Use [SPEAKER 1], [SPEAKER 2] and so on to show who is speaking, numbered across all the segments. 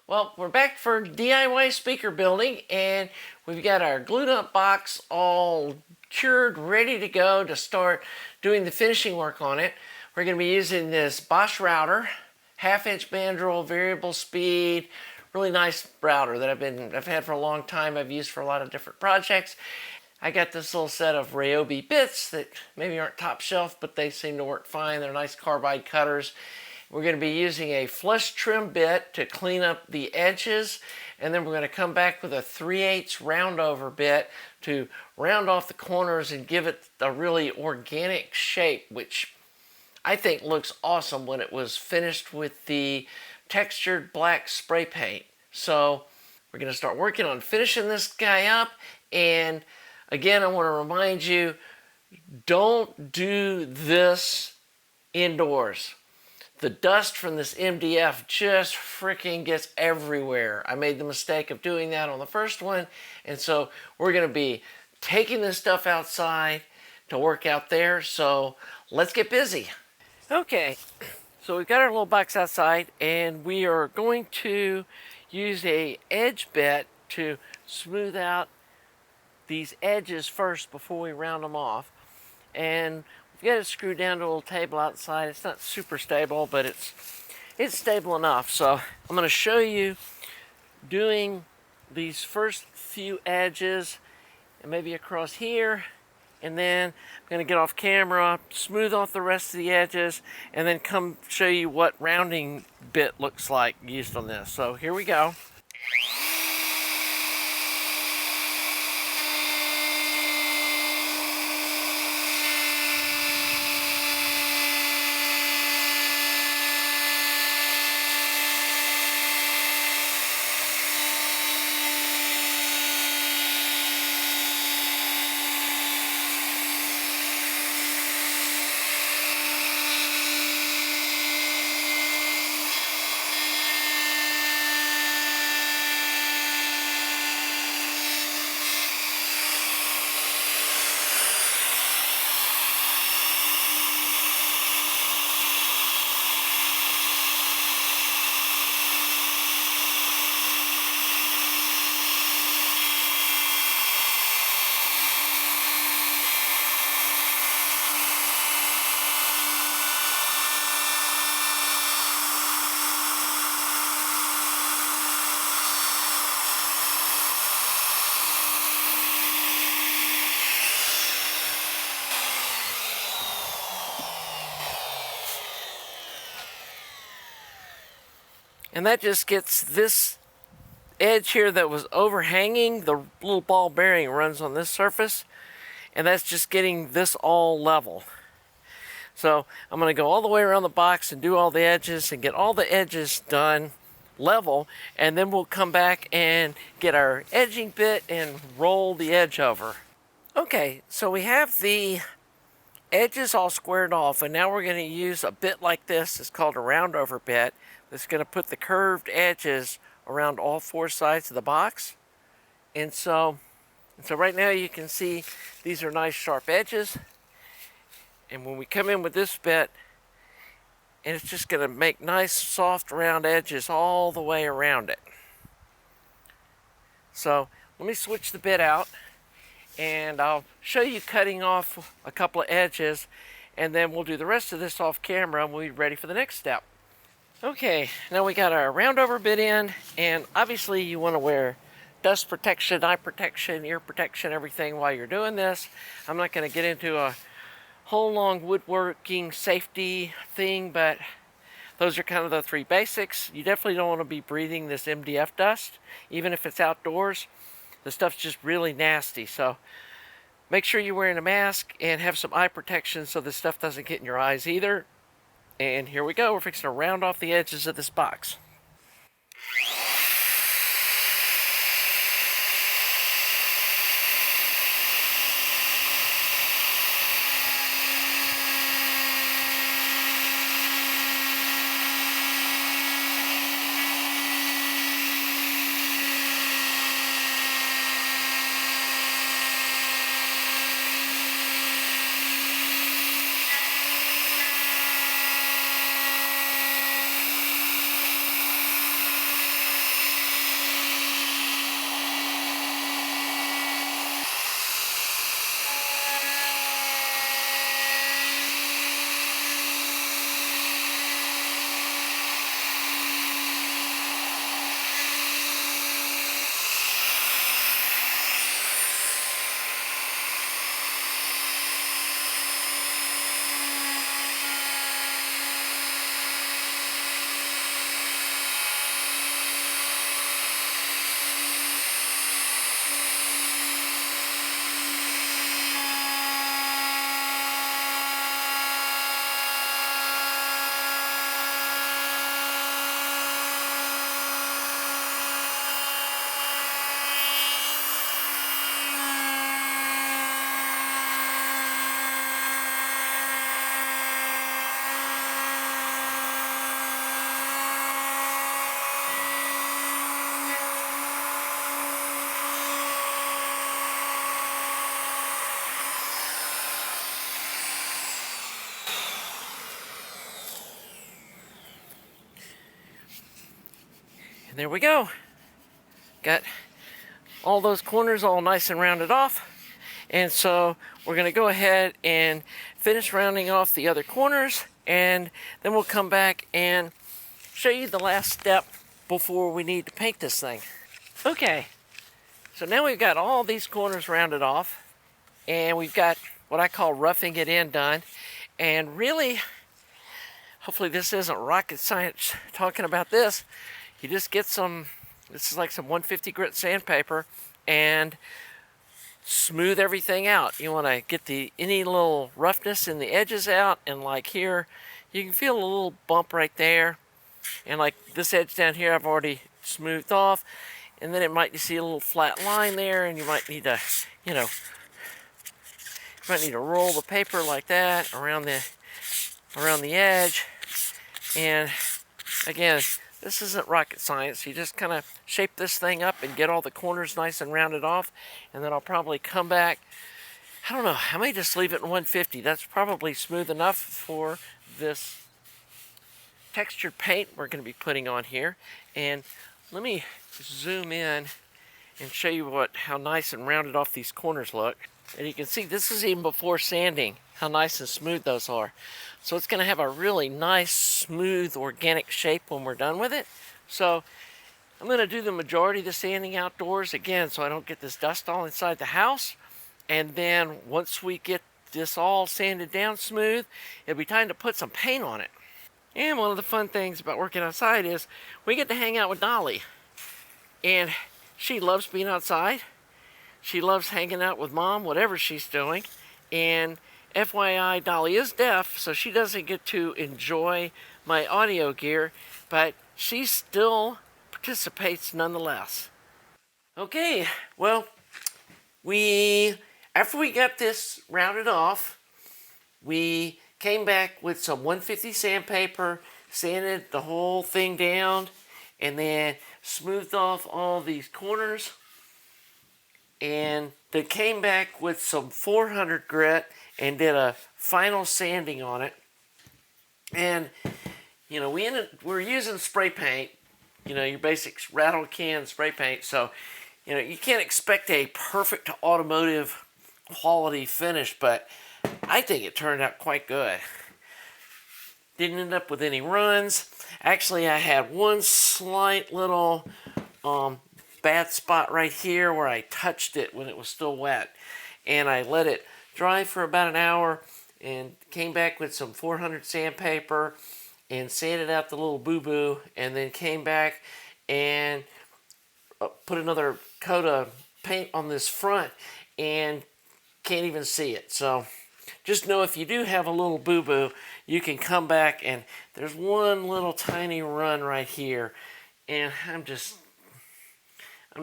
[SPEAKER 1] Well, we're back for DIY speaker building, and we've got our glued up box all cured, ready to go to start doing the finishing work on it. We're going to be using this Bosch router, 1/2-inch mandrel, variable speed, really nice router that I've had for a long time. I've used for a lot of different projects. I got this little set of Ryobi bits that maybe aren't top shelf, but they seem to work fine. They're nice carbide cutters. We're going to be using a flush trim bit to clean up the edges, and then we're going to come back with a 3/8 round over bit to round off the corners and give it a really organic shape, which I think looks awesome when it was finished with the textured black spray paint. So we're going to start working on finishing this guy up, and again, I want to remind you, don't do this indoors. The dust from this MDF just freaking gets everywhere. I made the mistake of doing that on the first one, and so we're going to be taking this stuff outside to work out there, so let's get busy. Okay, so we've got our little box outside, and we are going to use a edge bit to smooth out these edges first before we round them off. And we've got it screwed down to a little table outside. It's not super stable, but it's stable enough. So I'm going to show you doing these first few edges, and maybe across here, and then I'm going to get off camera, smooth off the rest of the edges, and then come show you what rounding bit looks like used on this. So here we go. And that just gets this edge here that was overhanging. The little ball bearing runs on this surface, and that's just getting this all level. So I'm going to go all the way around the box and do all the edges and get all the edges done level, and then we'll come back and get our edging bit and roll the edge over. Okay, so we have the edges all squared off, and now we're going to use a bit like this. It's called a round over bit. That's going to put the curved edges around all four sides of the box. And so right now you can see these are nice sharp edges. And when we come in with this bit, and it's just going to make nice soft round edges all the way around it. So let me switch the bit out, and I'll show you cutting off a couple of edges, and then we'll do the rest of this off camera and we'll be ready for the next step. Okay, now we got our round over bit in, and obviously you want to wear dust protection, eye protection, ear protection, everything while you're doing this. I'm not going to get into a whole long woodworking safety thing, but those are kind of the three basics. You definitely don't want to be breathing this MDF dust, even if it's outdoors. The stuff's just really nasty, so make sure you're wearing a mask and have some eye protection so this stuff doesn't get in your eyes either. And here we go, we're fixing to round off the edges of this box. there we go. Got all those corners all nice and rounded off. And so we're going to go ahead and finish rounding off the other corners, and then we'll come back and show you the last step before we need to paint this thing. Okay, so now we've got all these corners rounded off, and we've got what I call roughing it in done. And really, hopefully this isn't rocket science talking about this. You just get this is like some 150 grit sandpaper, and smooth everything out. You want to get any little roughness in the edges out, and like here, you can feel a little bump right there. And like this edge down here, I've already smoothed off. And then it might see a little flat line there, and you might need to, roll the paper like that around the edge. And again, this isn't rocket science. You just kind of shape this thing up and get all the corners nice and rounded off. And then I'll probably come back. I don't know, I may just leave it in 150. That's probably smooth enough for this textured paint we're going to be putting on here. And let me zoom in and show you how nice and rounded off these corners look. And you can see this is even before sanding, how nice and smooth those are. So it's going to have a really nice, smooth, organic shape when we're done with it. So I'm going to do the majority of the sanding outdoors again, so I don't get this dust all inside the house. And then once we get this all sanded down smooth, it'll be time to put some paint on it. And one of the fun things about working outside is we get to hang out with Dolly. And she loves being outside. She loves hanging out with Mom, whatever she's doing. And FYI, Dolly is deaf, so she doesn't get to enjoy my audio gear, but she still participates nonetheless. Okay, well, after we got this rounded off, we came back with some 150 sandpaper, sanded the whole thing down, and then smoothed off all these corners. And then came back with some 400 grit and did a final sanding on it. And, we're using spray paint, your basic rattle can spray paint. So, you can't expect a perfect automotive quality finish, but I think it turned out quite good. Didn't end up with any runs. Actually, I had one slight little bad spot right here where I touched it when it was still wet, and I let it dry for about an hour and came back with some 400 sandpaper and sanded out the little boo-boo, and then came back and put another coat of paint on this front and can't even see it. So just know if you do have a little boo-boo, you can come back, and there's one little tiny run right here, and I'm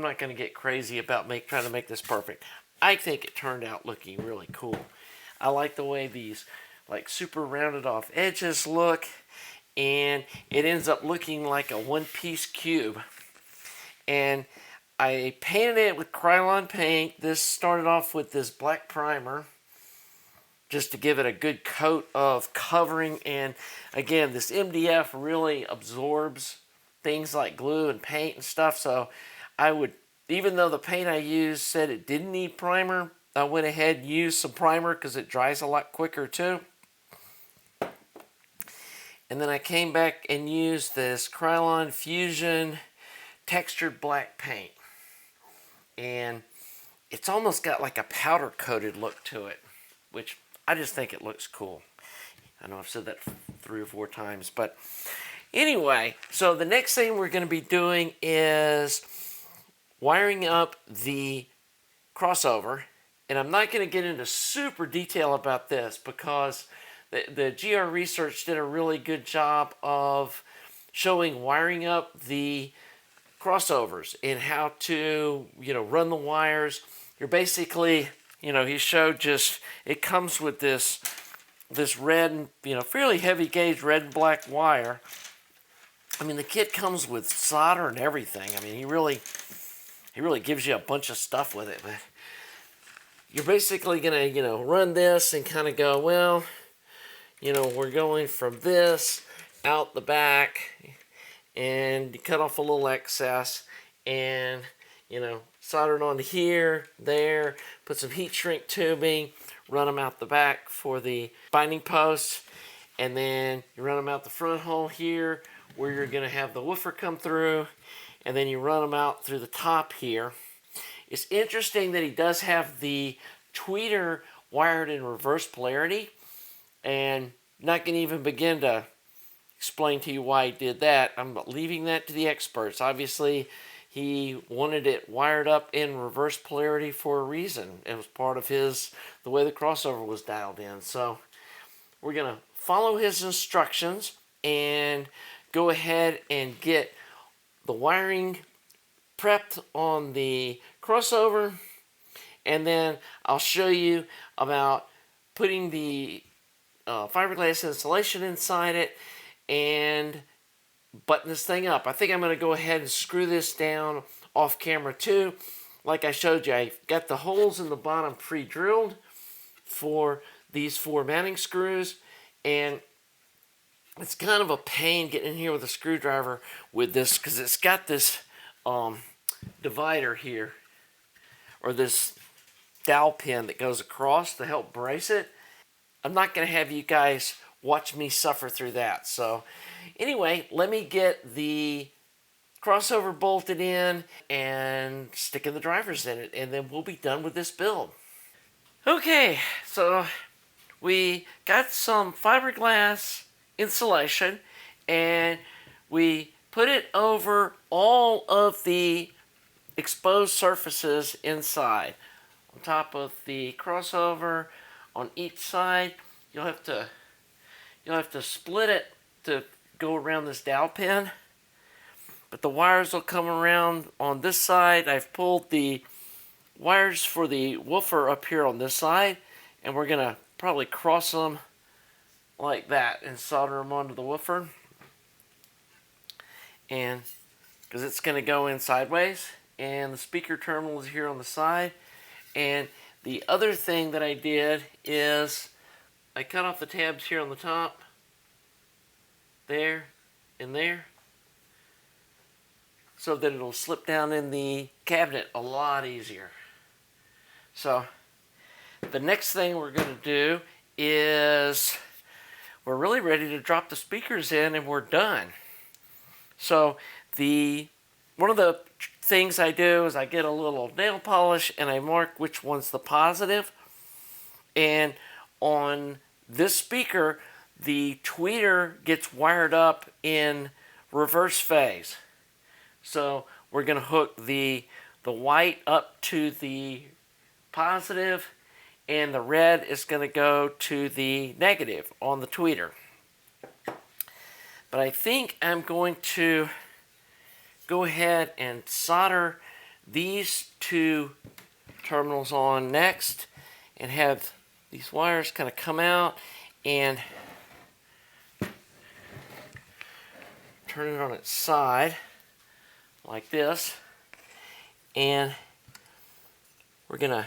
[SPEAKER 1] not going to get crazy about trying to make this perfect. I think it turned out looking really cool. I like the way these super rounded off edges look, and it ends up looking like a one-piece cube. And I painted it with Krylon paint. This started off with this black primer just to give it a good coat of covering. And again, this MDF really absorbs things like glue and paint and stuff. So even though the paint I used said it didn't need primer, I went ahead and used some primer because it dries a lot quicker too. And then I came back and used this Krylon Fusion textured black paint. And it's almost got like a powder coated look to it, which I just think it looks cool. I know I've said that 3 or 4 times, but anyway, so the next thing we're going to be doing is wiring up the crossover. And I'm not going to get into super detail about this because the GR Research did a really good job of showing wiring up the crossovers and how to, run the wires. You're basically, he showed it comes with this red, fairly heavy gauge red and black wire. I mean, the kit comes with solder and everything. I mean, he really gives you a bunch of stuff with it. But you're basically going to, run this and kind of go, well, we're going from this out the back and you cut off a little excess, and solder it onto here, there, put some heat shrink tubing, run them out the back for the binding posts, and then you run them out the front hole here where you're going to have the woofer come through, and then you run them out through the top here. It's interesting that he does have the tweeter wired in reverse polarity, and not going to even begin to explain to you why he did that. I'm leaving that to the experts. Obviously, he wanted it wired up in reverse polarity for a reason. It was part of the way the crossover was dialed in. So we're going to follow his instructions and go ahead and get the wiring prepped on the crossover, and then I'll show you about putting the fiberglass insulation inside it and button this thing up. I think I'm going to go ahead and screw this down off camera too. Like I showed you, I got the holes in the bottom pre-drilled for these 4 mounting screws, and it's kind of a pain getting in here with a screwdriver with this because it's got this divider here, or this dowel pin that goes across to help brace it. I'm not going to have you guys watch me suffer through that. So anyway, let me get the crossover bolted in and sticking the drivers in it, and then we'll be done with this build. Okay, so we got some fiberglass insulation, and we put it over all of the exposed surfaces inside. On top of the crossover, on each side, you'll have to split it to go around this dowel pin. But the wires will come around on this side. I've pulled the wires for the woofer up here on this side, and we're gonna probably cross them like that and solder them onto the woofer. And because it's gonna go in sideways, and the speaker terminal is here on the side. And the other thing that I did is I cut off the tabs here on the top, there, and there, so that it'll slip down in the cabinet a lot easier. So the next thing we're going to do is we're really ready to drop the speakers in, and we're done. So one of the things I do is I get a little nail polish and I mark which one's the positive. And on this speaker, the tweeter gets wired up in reverse phase. So we're going to hook the white up to the positive, and the red is going to go to the negative on the tweeter. But I think I'm going to go ahead and solder these 2 terminals on next, and have these wires kind of come out and turn it on its side like this, and we're gonna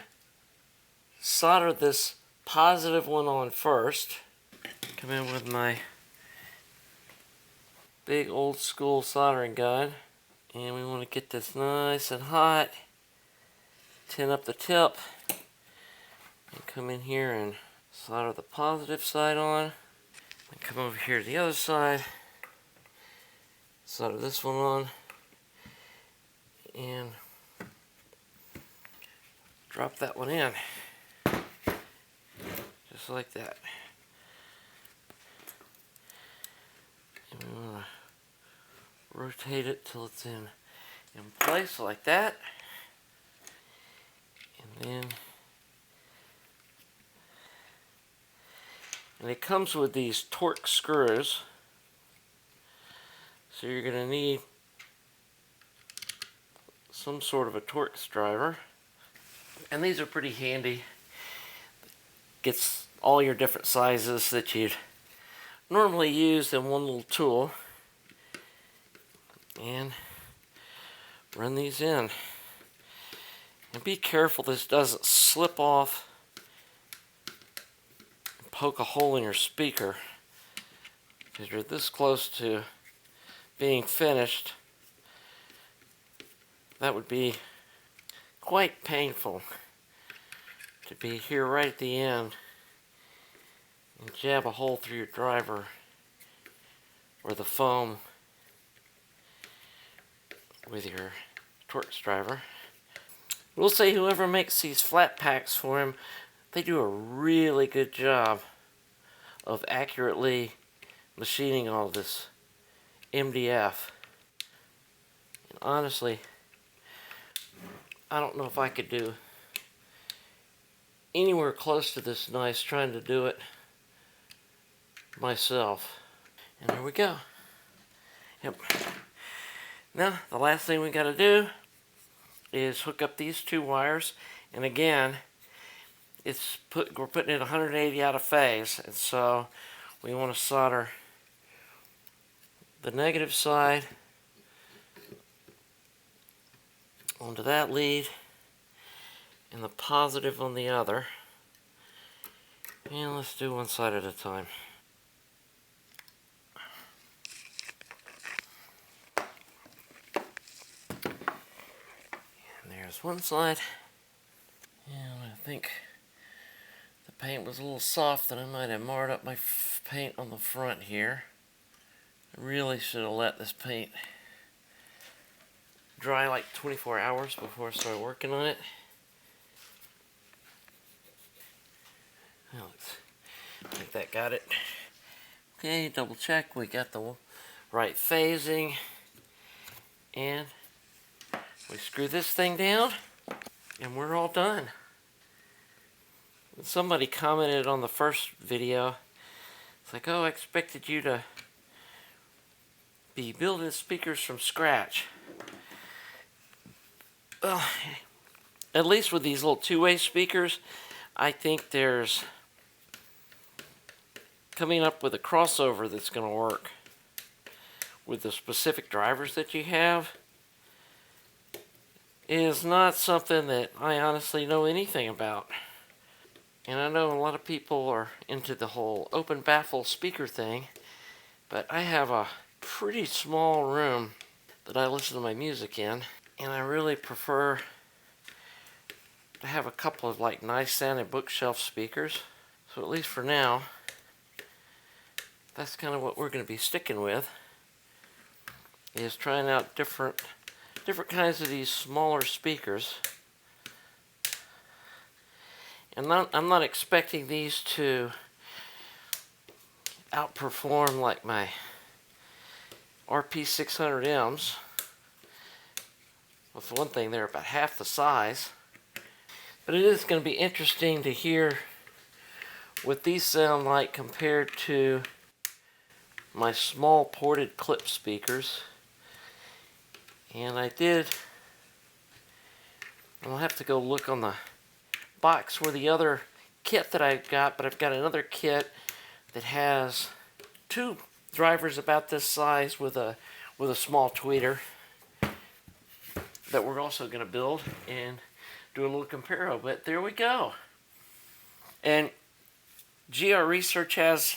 [SPEAKER 1] solder this positive one on first. Come in with my big old school soldering gun, and we want to get this nice and hot, tin up the tip, and come in here and solder the positive side on, and come over here to the other side, solder this one on, and drop that one in, just like that. And we want to rotate it till it's in place like that, and it comes with these Torx screws, so you're going to need some sort of a Torx driver, and these are pretty handy. Gets all your different sizes that you'd normally use in one little tool, and run these in. And be careful this doesn't slip off and poke a hole in your speaker, because you're this close to being finished, that would be quite painful to be here right at the end and jab a hole through your driver or the foam with your Torx driver. We'll say whoever makes these flat packs for him, they do a really good job of accurately machining all this MDF. And honestly, I don't know if I could do anywhere close to this nice trying to do it myself. And there we go. Yep. Now, the last thing we got to do is hook up these two wires. And again, we're putting it 180 out of phase. And so we want to solder the negative side onto that lead and the positive on the other. And let's do one side at a time. And there's one side. And I think the paint was a little soft and I might have marred up my paint on the front here. I really should have let this paint dry like 24 hours before I started working on it. I think that got it. Okay, double check. We got the right phasing. And we screw this thing down and we're all done. Somebody commented on the first video. It's like, oh, I expected you to be building speakers from scratch. Well, at least with these little two-way speakers, I think there's coming up with a crossover that's going to work with the specific drivers that you have is not something that I honestly know anything about. And I know a lot of people are into the whole open baffle speaker thing, but I have a pretty small room that I listen to my music in, and I really prefer to have a couple of like nice sounding bookshelf speakers. So at least for now, that's kind of what we're going to be sticking with, is trying out different kinds of these smaller speakers. And I'm not expecting these to outperform like my RP600Ms. Well, for one thing, they're about half the size. But it is going to be interesting to hear what these sound like compared to my small ported clip speakers. And I'll have to go look on the box for the other kit that I've got, but I've got another kit that has two drivers about this size with a small tweeter that we're also going to build and do a little comparo. But there we go. And GR Research has,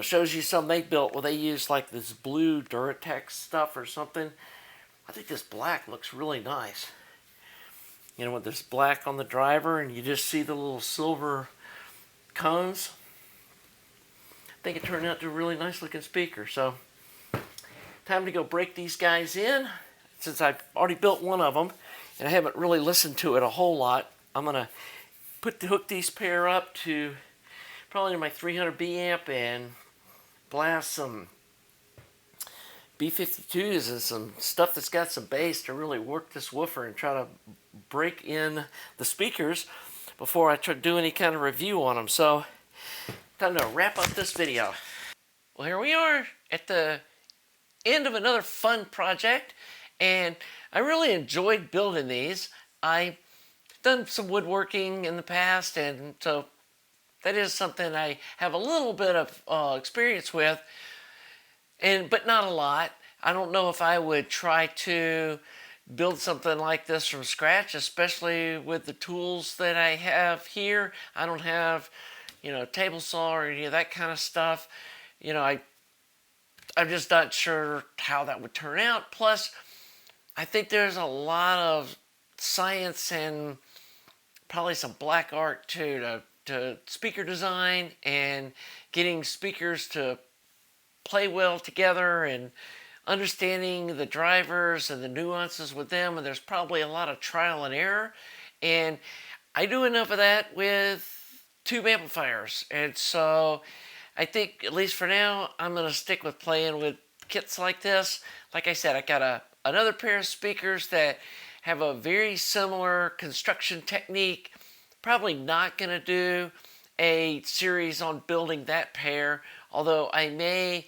[SPEAKER 1] shows you some they built. Well, they use like this blue Duratex stuff or something. I think this black looks really nice. With this black on the driver and you just see the little silver cones. I think it turned out to a really nice looking speaker. So, time to go break these guys in. Since I've already built one of them and I haven't really listened to it a whole lot, I'm going to hook these pair up to probably my 300B amp and blast some B52s and some stuff that's got some bass to really work this woofer and try to break in the speakers before I try to do any kind of review on them. So, time to wrap up this video. Well, here we are at the end of another fun project, and I really enjoyed building these. I've done some woodworking in the past, and so that is something I have a little bit of experience with, but not a lot. I don't know if I would try to build something like this from scratch, especially with the tools that I have here. I don't have, table saw or any of that kind of stuff. I I'm just not sure how that would turn out. Plus, I think there's a lot of science and probably some black art too to speaker design and getting speakers to play well together and understanding the drivers and the nuances with them. And there's probably a lot of trial and error. And I do enough of that with tube amplifiers. And so I think, at least for now, I'm going to stick with playing with kits like this. Like I said, I got another pair of speakers that have a very similar construction technique. Probably not going to do a series on building that pair, although I may,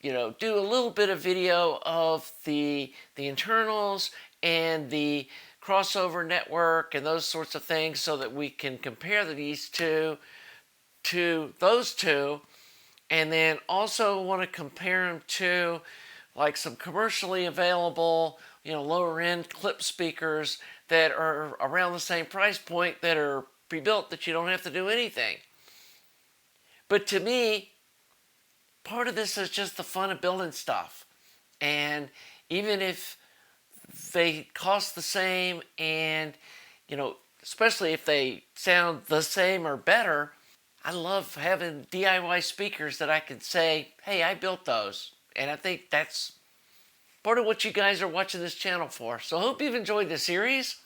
[SPEAKER 1] do a little bit of video of the internals and the crossover network and those sorts of things so that we can compare these two to those two, and then also want to compare them to like some commercially available, lower end clip speakers that are around the same price point that are pre-built that you don't have to do anything. But to me, part of this is just the fun of building stuff. And even if they cost the same and, especially if they sound the same or better, I love having DIY speakers that I can say, hey, I built those. And I think that's part of what you guys are watching this channel for. So I hope you've enjoyed this series.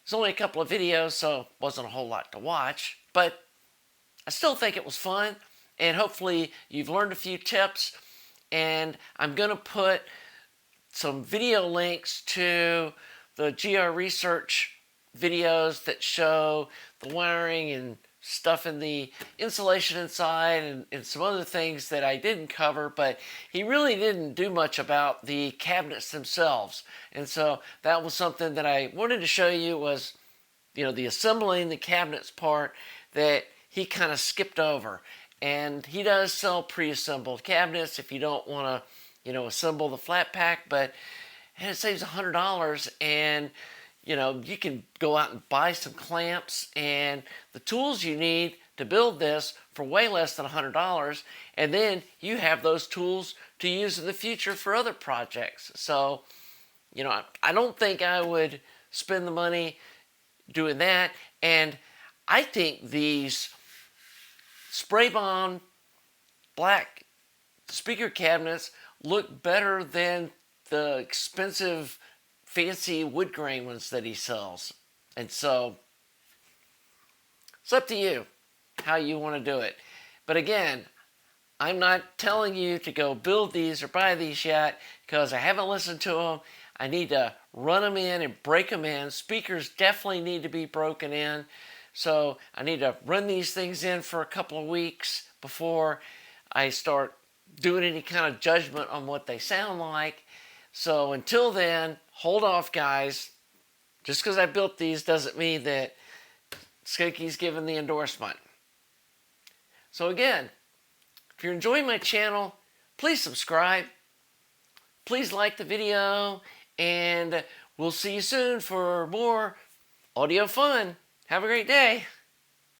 [SPEAKER 1] It's only a couple of videos, so it wasn't a whole lot to watch. But I still think it was fun. And hopefully you've learned a few tips. And I'm going to put some video links to the GR Research videos that show the wiring and stuff in the insulation inside and some other things that I didn't cover, but he really didn't do much about the cabinets themselves. And so that was something that I wanted to show you was, the assembling the cabinets part that he kind of skipped over. And he does sell pre-assembled cabinets if you don't want to, assemble the flat pack, but it saves $100 and you can go out and buy some clamps and the tools you need to build this for way less than $100. And then you have those tools to use in the future for other projects. So, I don't think I would spend the money doing that. And I think these spray bond black speaker cabinets look better than the expensive fancy wood grain ones that he sells. And so it's up to you how you want to do it. But again, I'm not telling you to go build these or buy these yet because I haven't listened to them. I need to run them in and break them in. Speakers definitely need to be broken in. So I need to run these things in for a couple of weeks before I start doing any kind of judgment on what they sound like. So until then, hold off, guys. Just because I built these doesn't mean that Skanky's given the endorsement. So again, if you're enjoying my channel, please subscribe. Please like the video, and we'll see you soon for more audio fun. Have a great day.